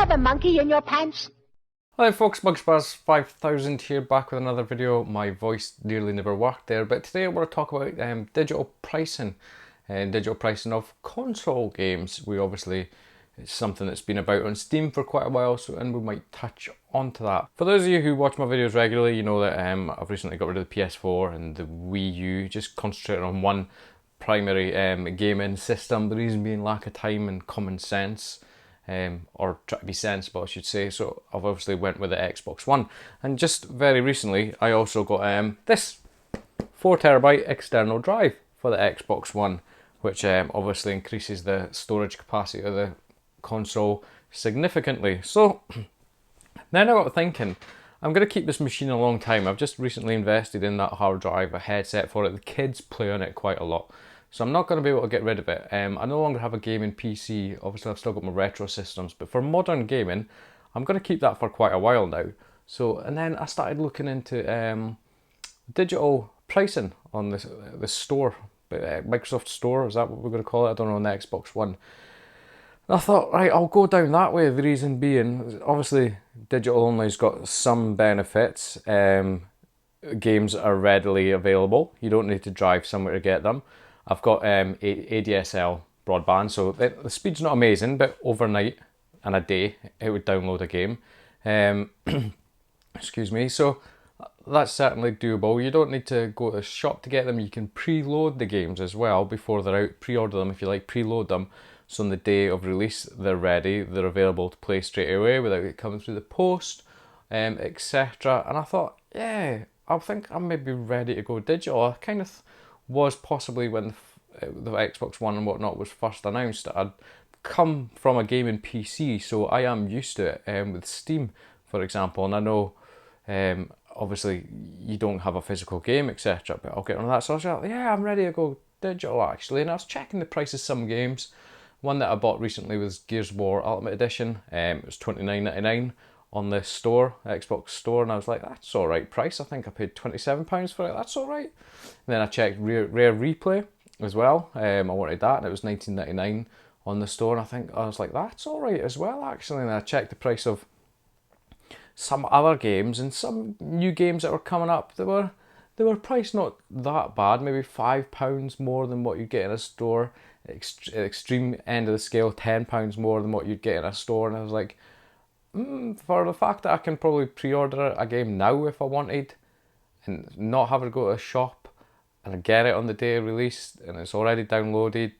have a monkey in your pants? Hi folks, MugsBuzz5000 here, back with another video. My voice nearly never worked there, but today we're going to talk about digital pricing and digital pricing of console games. It's something that's been about on Steam for quite a while, and we might touch onto that. For those of you who watch my videos regularly, you know that I've recently got rid of the PS4 and the Wii U, just concentrating on one primary gaming system. The reason being lack of time and common sense. Or try to be sensible, I should say. So I've obviously went with the Xbox One, and just very recently I also got this 4TB external drive for the Xbox One, which obviously increases the storage capacity of the console significantly. So then I got thinking, I'm going to keep this machine a long time. I've just recently invested in that hard drive, a headset for it. The kids play on it quite a lot, so I'm not going to be able to get rid of it. I no longer have a gaming PC. Obviously I've still got my retro systems, but for modern gaming, I'm going to keep that for quite a while now. So, and then I started looking into digital pricing on the store, Microsoft Store, is that what we're going to call it? I don't know, on the Xbox One. And I thought, right, I'll go down that way. The reason being, obviously digital only's got some benefits. Games are readily available. You don't need to drive somewhere to get them. I've got ADSL broadband, so the speed's not amazing, but overnight and a day it would download a game. Excuse me. So that's certainly doable. You don't need to go to the shop to get them. You can preload the games as well before they're out. Pre-order them if you like, preload them. So on the day of release, they're ready. They're available to play straight away without it coming through the post, etc. And I thought, yeah, I think I'm maybe ready to go digital. I kind of was possibly when the Xbox One and whatnot was first announced. I'd come from a gaming PC, so I am used to it with Steam, for example. And I know, obviously, you don't have a physical game, etc. But I'll get on that. So I was like, yeah, I'm ready to go digital actually. And I was checking the prices of some games. One that I bought recently was Gears of War Ultimate Edition. It was $29.99 on the store, Xbox Store, and I was like, that's all right price. I think I paid £27 for it. That's all right. And then I checked Rare Replay as well. I wanted that, and it was $19.99 on the store. And I was like, that's all right as well, actually. And I checked the price of some other games and some new games that were coming up. They were priced not that bad, maybe £5 more than what you'd get in a store. Extreme end of the scale, £10 more than what you'd get in a store. And I was like, for the fact that I can probably pre-order a game now if I wanted and not have to go to a shop and I get it on the day of release and it's already downloaded,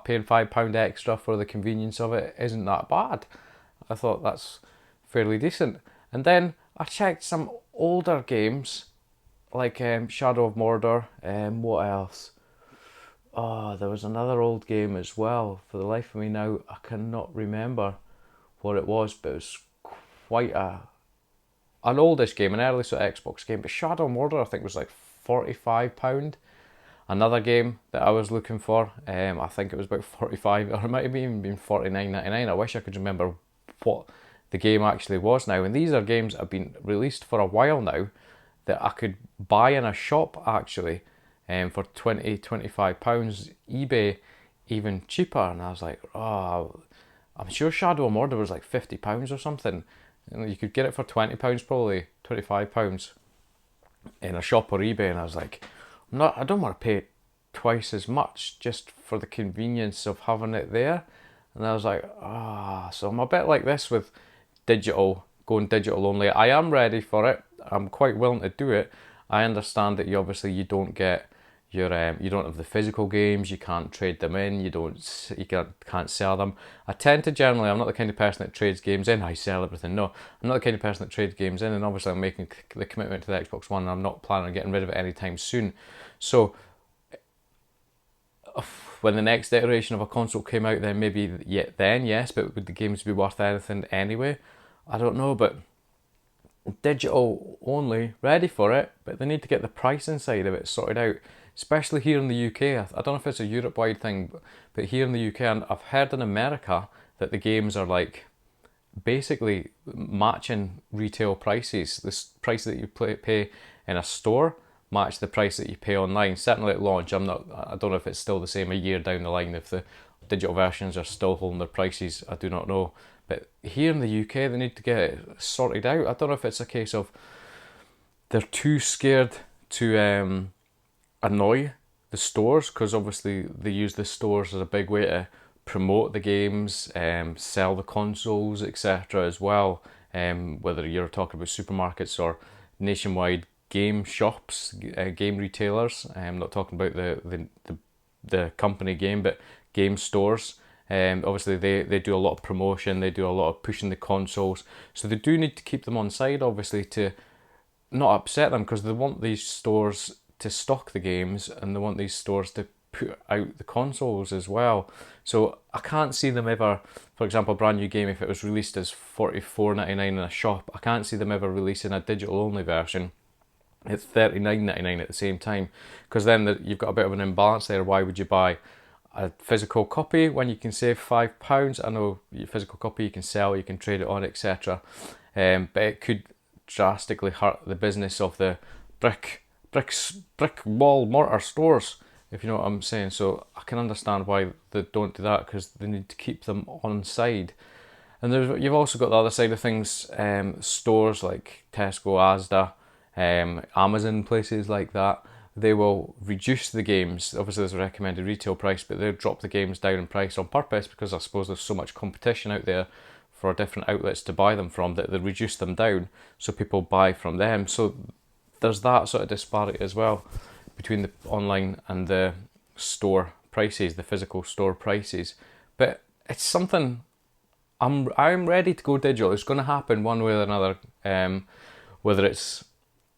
paying £5 extra for the convenience of it isn't that bad. I thought that's fairly decent. And then I checked some older games like Shadow of Mordor. What else? Oh, there was another old game as well. For the life of me now, I cannot remember what it was, but it was quite an oldish game, an early sort of Xbox game. But Shadow of Mordor, I think, was like £45. Another game that I was looking for, I think it was about 45, or it might have even been £49.99. I wish I could remember what the game actually was now. And these are games that have been released for a while now that I could buy in a shop actually, for £20-25. eBay even cheaper, and I was like, oh, I'm sure Shadow of Mordor was like £50 or something. And you could get it for £20 probably, £25 in a shop or eBay. And I was like, I don't want to pay twice as much just for the convenience of having it there. And I was like, so I'm a bit like this with digital, going digital only. I am ready for it. I'm quite willing to do it. I understand that you don't get you don't have the physical games, you can't trade them in, you can't sell them. I tend to I'm not the kind of person that trades games in. I sell everything. No, I'm not the kind of person that trades games in, and obviously I'm making the commitment to the Xbox One and I'm not planning on getting rid of it anytime soon. So when the next iteration of a console came out, then maybe yes, but would the games be worth anything anyway? I don't know, but digital only, ready for it, but they need to get the pricing side of it sorted out, especially here in the UK. I don't know if it's a Europe-wide thing, but here in the UK, and I've heard in America that the games are like basically matching retail prices. The price that you pay in a store match the price that you pay online. Certainly at launch. I don't know if it's still the same a year down the line, if the digital versions are still holding their prices. I do not know. But here in the UK, they need to get it sorted out. I don't know if it's a case of they're too scared to annoy the stores, because obviously they use the stores as a big way to promote the games, sell the consoles, etc. as well. Whether you're talking about supermarkets or nationwide game shops, game retailers. I'm not talking about the company game, but game stores. Obviously they do a lot of promotion, they do a lot of pushing the consoles, so they do need to keep them on side, obviously, to not upset them, because they want these stores to stock the games and they want these stores to put out the consoles as well. So I can't see them ever, for example, a brand new game, if it was released as $44.99 in a shop, I can't see them ever releasing a digital only version at $39.99 at the same time, because then you've got a bit of an imbalance there. Why would you buy a physical copy when you can save £5? I know your physical copy you can sell, you can trade it on, etc. But it could drastically hurt the business of the brick wall mortar stores, if you know what I'm saying. So I can understand why they don't do that, because they need to keep them on side. And you've also got the other side of things, stores like Tesco, Asda, Amazon, places like that. They will reduce the games. Obviously there's a recommended retail price, but they'll drop the games down in price on purpose, because I suppose there's so much competition out there for different outlets to buy them from, that they reduce them down so people buy from them. So there's that sort of disparity as well between the online and the store prices, the physical store prices. But it's something I'm ready to go digital. It's going to happen one way or another, whether it's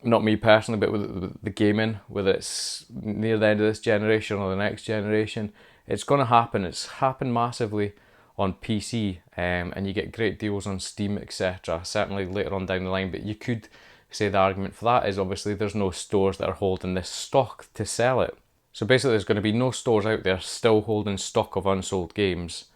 not me personally, but with the gaming, whether it's near the end of this generation or the next generation, it's going to happen. It's happened massively on PC, and you get great deals on Steam, etc. Certainly later on down the line, but you could say the argument for that is obviously there's no stores that are holding this stock to sell it. So basically there's going to be no stores out there still holding stock of unsold games,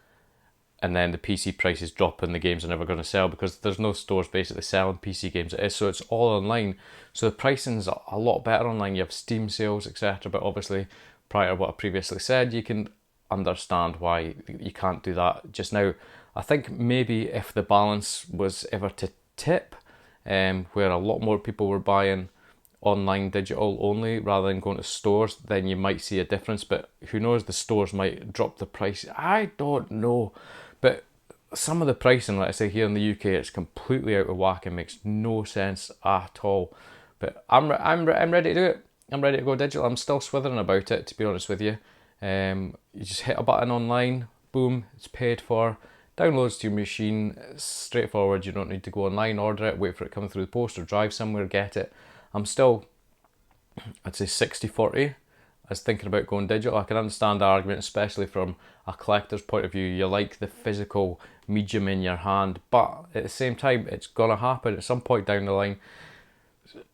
and then the PC prices drop and the games are never going to sell, because there's no stores basically selling PC games. So it's all online. So the pricing's a lot better online. You have Steam sales, etc. But obviously, prior to what I previously said, you can understand why you can't do that just now. I think maybe if the balance was ever to tip, where a lot more people were buying online digital only rather than going to stores, then you might see a difference. But who knows, the stores might drop the price. I don't know. But some of the pricing, like I say, here in the UK, it's completely out of whack and makes no sense at all. But I'm ready to do it. I'm ready to go digital. I'm still swithering about it, to be honest with you. You just hit a button online, boom, it's paid for, downloads to your machine, it's straightforward. You don't need to go online, order it, wait for it coming through the post, or drive somewhere, get it. I'm still, I'd say 60-40 as thinking about going digital. I can understand the argument, especially from a collector's point of view. You like the physical medium in your hand, but at the same time, it's gonna happen at some point down the line.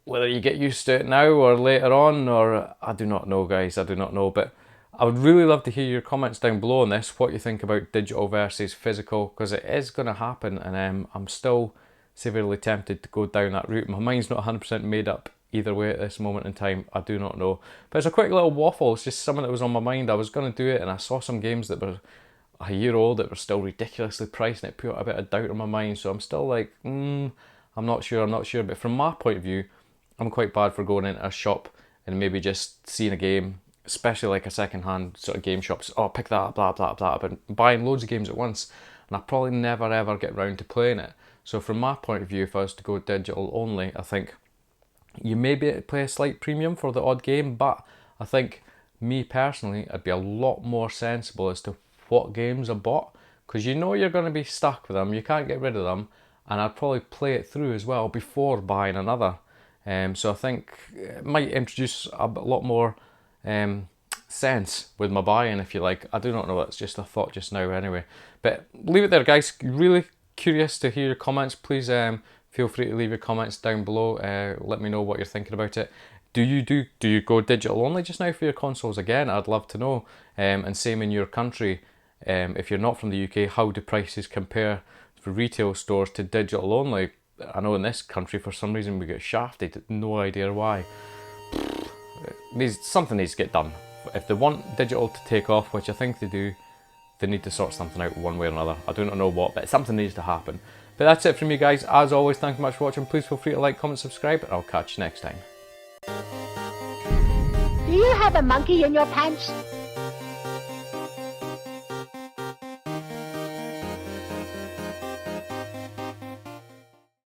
Whether you get used to it now or later on, or I do not know, guys, I do not know. But I would really love to hear your comments down below on this, what you think about digital versus physical, because it is going to happen, and I'm still severely tempted to go down that route. My mind's not 100% made up either way at this moment in time. I do not know. But it's a quick little waffle. It's just something that was on my mind. I was going to do it, and I saw some games that were a year old that were still ridiculously priced, and it put a bit of doubt on my mind. So I'm still like, I'm not sure. But from my point of view, I'm quite bad for going into a shop and maybe just seeing a game, especially like a second-hand sort of game shops. Oh, pick that up, blah, blah, blah. I've been buying loads of games at once, and I probably never ever get round to playing it. So from my point of view, if I was to go digital only, I think you may be able to play a slight premium for the odd game, but I think, me personally, I'd be a lot more sensible as to what games I bought, because you know you're going to be stuck with them, you can't get rid of them, and I'd probably play it through as well before buying another. So I think it might introduce a lot more sense with my buying, if you like. I do not know, that's just a thought just now anyway. But leave it there, guys. Really curious to hear your comments. Please feel free to leave your comments down below. Let me know what you're thinking about it. Do you go digital only just now for your consoles? Again, I'd love to know. And same in your country. If you're not from the UK, how do prices compare for retail stores to digital only? I know in this country, for some reason, we get shafted. No idea why. Something needs to get done. If they want digital to take off, which I think they do, they need to sort something out one way or another. I do not know what, but something needs to happen. But that's it from me, guys. As always, thank you much for watching. Please feel free to like, comment, subscribe, and I'll catch you next time. Do you have a monkey in your pants?